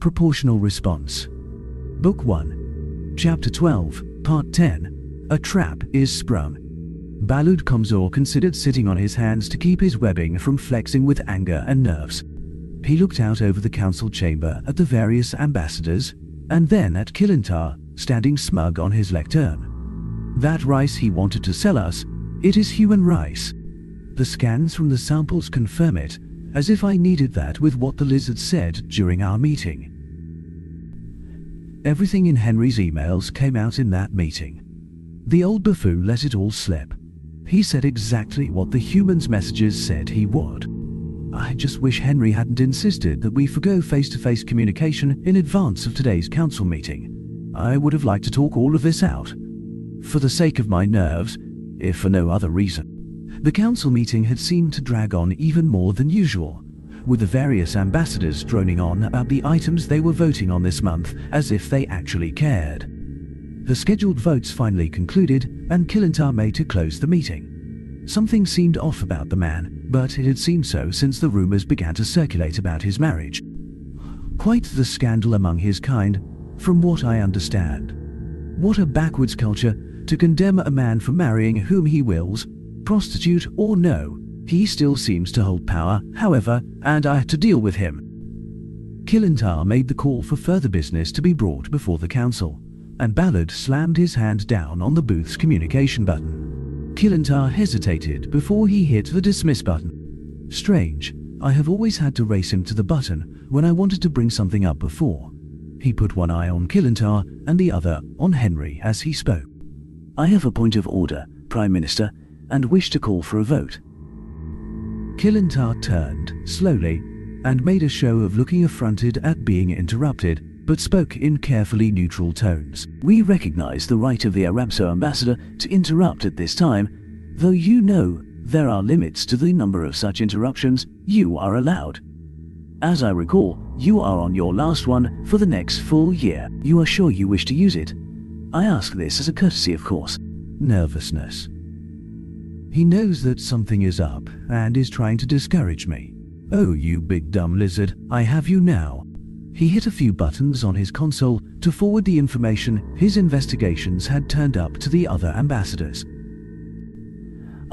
Proportional Response. Book 1, Chapter 12, Part 10, A Trap is Sprung. Balud Komzor considered sitting on his hands to keep his webbing from flexing with anger and nerves. He looked out over the council chamber at the various ambassadors, and then at Kilintar, standing smug on his lectern. That rice he wanted to sell us, it is human rice. The scans from the samples confirm it, as if I needed that with what the lizard said during our meeting. Everything in Henry's emails came out in that meeting. The old buffoon let it all slip. He said exactly what the humans' messages said he would. I just wish Henry hadn't insisted that we forgo face-to-face communication in advance of today's council meeting. I would have liked to talk all of this out. For the sake of my nerves, if for no other reason. The council meeting had seemed to drag on even more than usual, with the various ambassadors droning on about the items they were voting on this month as if they actually cared. The scheduled votes finally concluded, and Kilintar made to close the meeting. Something seemed off about the man, but it had seemed so since the rumors began to circulate about his marriage. Quite the scandal among his kind, from what I understand. What a backwards culture to condemn a man for marrying whom he wills, prostitute or no. He still seems to hold power, however, and I had to deal with him. Kilintar made the call for further business to be brought before the council, and Balud slammed his hand down on the booth's communication button. Kilintar hesitated before he hit the dismiss button. Strange, I have always had to race him to the button when I wanted to bring something up before. He put one eye on Kilintar and the other on Henry as he spoke. I have a point of order, Prime Minister, and wish to call for a vote. Kilintar turned, slowly, and made a show of looking affronted at being interrupted, but spoke in carefully neutral tones. We recognize the right of the Arabso ambassador to interrupt at this time, though you know there are limits to the number of such interruptions you are allowed. As I recall, you are on your last one for the next full year. You are sure you wish to use it? I ask this as a courtesy, of course. Nervousness. He knows that something is up and is trying to discourage me. Oh, you big dumb lizard, I have you now. He hit a few buttons on his console to forward the information his investigations had turned up to the other ambassadors.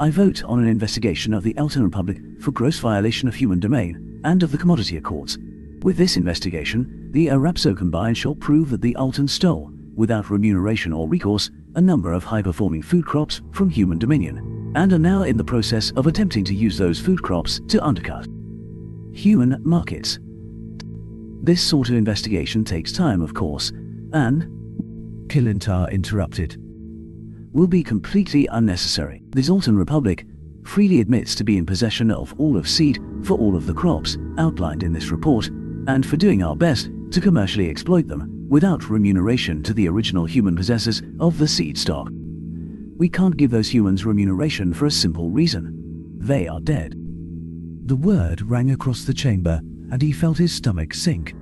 I vote on an investigation of the Elton Republic for gross violation of human domain and of the Commodity Accords. With this investigation, the Arabso Combined shall prove that the Alton stole, without remuneration or recourse, a number of high-performing food crops from human dominion, and are now in the process of attempting to use those food crops to undercut human markets. This sort of investigation takes time, of course, and Kilintar interrupted. Will be completely unnecessary. The Zoltan Republic freely admits to be in possession of all of seed for all of the crops outlined in this report, and for doing our best to commercially exploit them without remuneration to the original human possessors of the seed stock. We can't give those humans remuneration for a simple reason. They are dead. The word rang across the chamber, and he felt his stomach sink.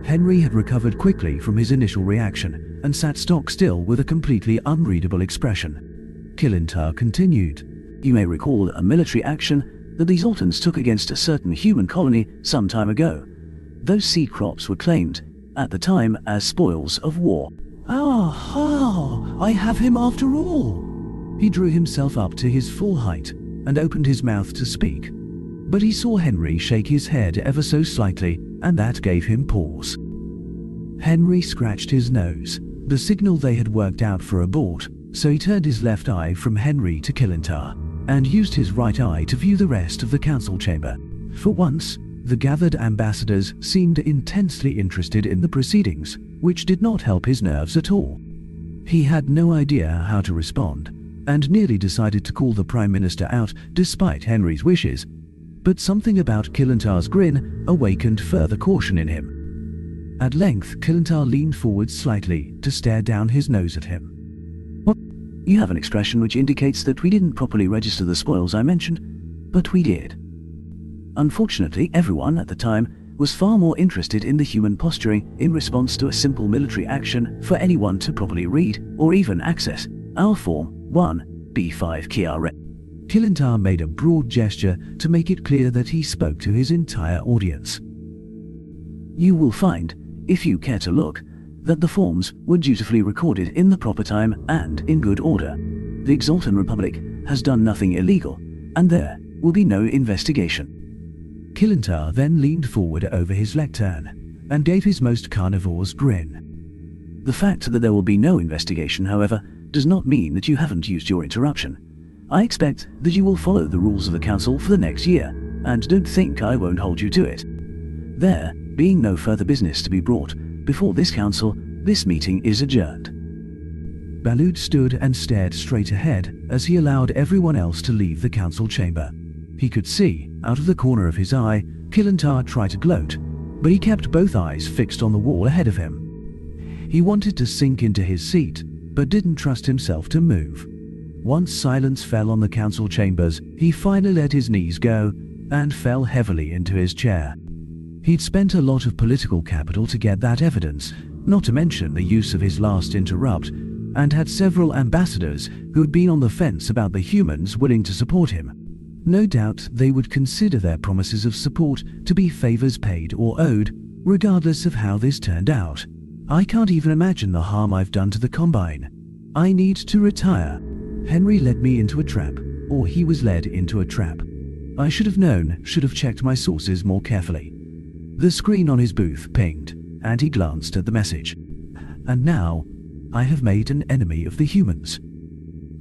Henry had recovered quickly from his initial reaction and sat stock still with a completely unreadable expression. Kilintar continued. You may recall a military action that the Zoltans took against a certain human colony some time ago. Those seed crops were claimed, at the time, as spoils of war. Ah, I have him after all. He drew himself up to his full height and opened his mouth to speak. But he saw Henry shake his head ever so slightly, and that gave him pause. Henry scratched his nose, the signal they had worked out for abort, so he turned his left eye from Henry to Kilintar, and used his right eye to view the rest of the council chamber. For once, the gathered ambassadors seemed intensely interested in the proceedings, which did not help his nerves at all. He had no idea how to respond, and nearly decided to call the Prime Minister out despite Henry's wishes, but something about Kilintar's grin awakened further caution in him. At length, Kilintar leaned forward slightly to stare down his nose at him. What? You have an expression which indicates that we didn't properly register the spoils I mentioned, but we did. Unfortunately, everyone at the time was far more interested in the human posturing in response to a simple military action for anyone to properly read or even access our Form 1B5 KR. Kilintar made a broad gesture to make it clear that he spoke to his entire audience. You will find, if you care to look, that the forms were dutifully recorded in the proper time and in good order. The Exalted Republic has done nothing illegal, and there will be no investigation. Killentar then leaned forward over his lectern and gave his most carnivore's grin. The fact that there will be no investigation, however, does not mean that you haven't used your interruption. I expect that you will follow the rules of the Council for the next year, and don't think I won't hold you to it. There being no further business to be brought before this Council, this meeting is adjourned. Balud stood and stared straight ahead as he allowed everyone else to leave the Council chamber. He could see, out of the corner of his eye, Killentar try to gloat, but he kept both eyes fixed on the wall ahead of him. He wanted to sink into his seat, but didn't trust himself to move. Once silence fell on the Council chambers, he finally let his knees go and fell heavily into his chair. He'd spent a lot of political capital to get that evidence, not to mention the use of his last interrupt, and had several ambassadors who'd been on the fence about the humans willing to support him. No doubt they would consider their promises of support to be favors paid or owed, regardless of how this turned out. I can't even imagine the harm I've done to the Combine. I need to retire. Henry led me into a trap, or he was led into a trap. I should have known, should have checked my sources more carefully. The screen on his booth pinged, and he glanced at the message. And now, I have made an enemy of the humans.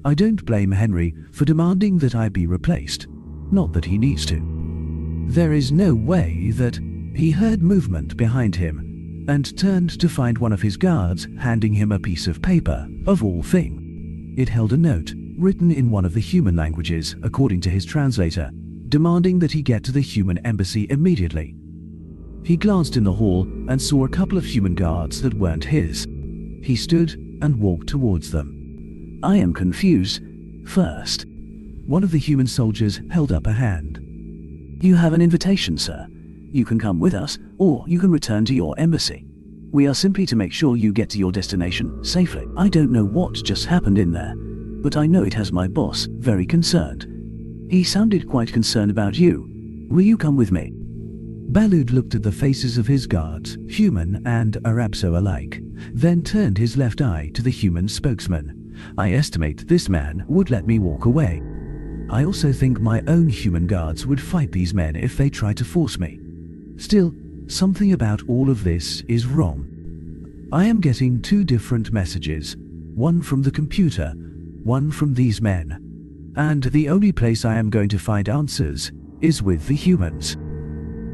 I don't blame Henry for demanding that I be replaced. Not that he needs to. There is no way that he heard movement behind him and turned to find one of his guards handing him a piece of paper, of all things. It held a note, written in one of the human languages, according to his translator, demanding that he get to the human embassy immediately. He glanced in the hall and saw a couple of human guards that weren't his. He stood and walked towards them. I am confused. First, one of the human soldiers held up a hand. You have an invitation, sir. You can come with us, or you can return to your embassy. We are simply to make sure you get to your destination safely. I don't know what just happened in there, but I know it has my boss very concerned. He sounded quite concerned about you. Will you come with me? Balud looked at the faces of his guards, human and Arabso alike, then turned his left eye to the human spokesman. I estimate this man would let me walk away. I also think my own human guards would fight these men if they tried to force me. Still, something about all of this is wrong. I am getting two different messages, one from the computer, one from these men, and the only place I am going to find answers is with the humans.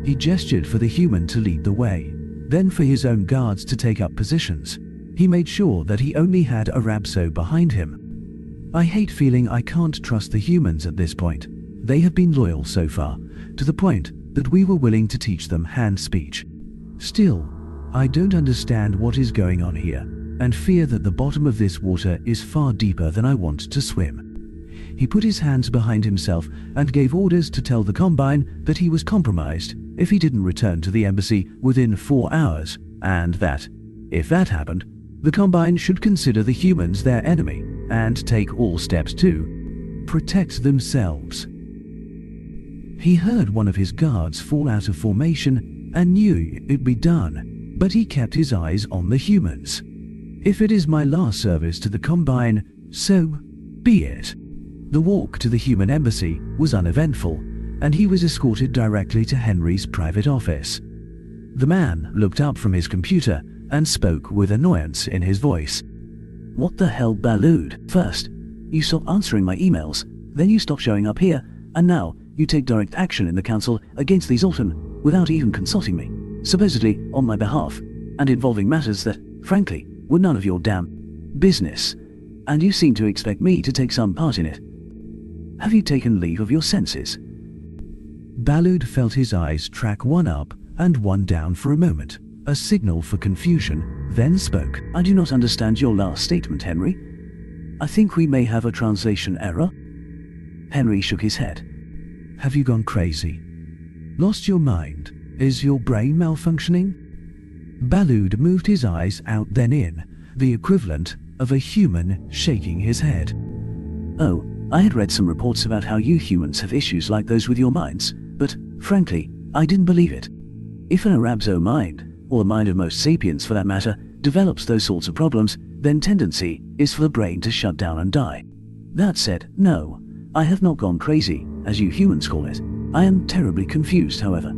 He gestured for the human to lead the way, then for his own guards to take up positions. He made sure that he only had Arabso behind him. I hate feeling I can't trust the humans at this point. They have been loyal so far, to the point that we were willing to teach them hand speech. Still, I don't understand what is going on here, and fear that the bottom of this water is far deeper than I want to swim. He put his hands behind himself and gave orders to tell the Combine that he was compromised if he didn't return to the embassy within 4 hours, and that, if that happened, the Combine should consider the humans their enemy and take all steps to protect themselves. He heard one of his guards fall out of formation and knew it'd be done, but he kept his eyes on the humans. If it is my last service to the Combine, so be it. The walk to the human embassy was uneventful, and he was escorted directly to Henry's private office. The man looked up from his computer and spoke with annoyance in his voice. What the hell, Balud? First, you stopped answering my emails, then you stopped showing up here, and now you take direct action in the council against these Alton without even consulting me, supposedly on my behalf, and involving matters that, frankly, were none of your damn business, and you seem to expect me to take some part in it. Have you taken leave of your senses? Balud felt his eyes track one up and one down for a moment, a signal for confusion, then spoke. I do not understand your last statement, Henry. I think we may have a translation error. Henry shook his head. Have you gone crazy? Lost your mind? Is your brain malfunctioning? Balud moved his eyes out then in, the equivalent of a human shaking his head. Oh, I had read some reports about how you humans have issues like those with your minds, but frankly, I didn't believe it. If an Arabzo mind or the mind of most sapiens for that matter, develops those sorts of problems, then tendency is for the brain to shut down and die. That said, no, I have not gone crazy, as you humans call it. I am terribly confused, however.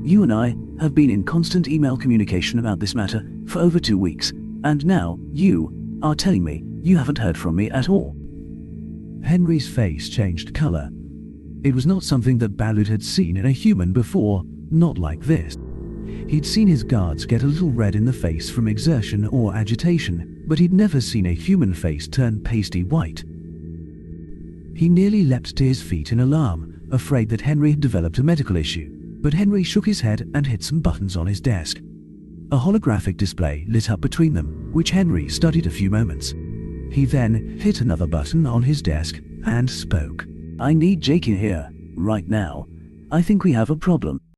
You and I have been in constant email communication about this matter for over 2 weeks, and now you are telling me you haven't heard from me at all. Henry's face changed color. It was not something that Balud had seen in a human before, not like this. He'd seen his guards get a little red in the face from exertion or agitation, but he'd never seen a human face turn pasty white. He nearly leapt to his feet in alarm, afraid that Henry had developed a medical issue, but Henry shook his head and hit some buttons on his desk. A holographic display lit up between them, which Henry studied a few moments. He then hit another button on his desk and spoke. I need Jake in here, right now. I think we have a problem.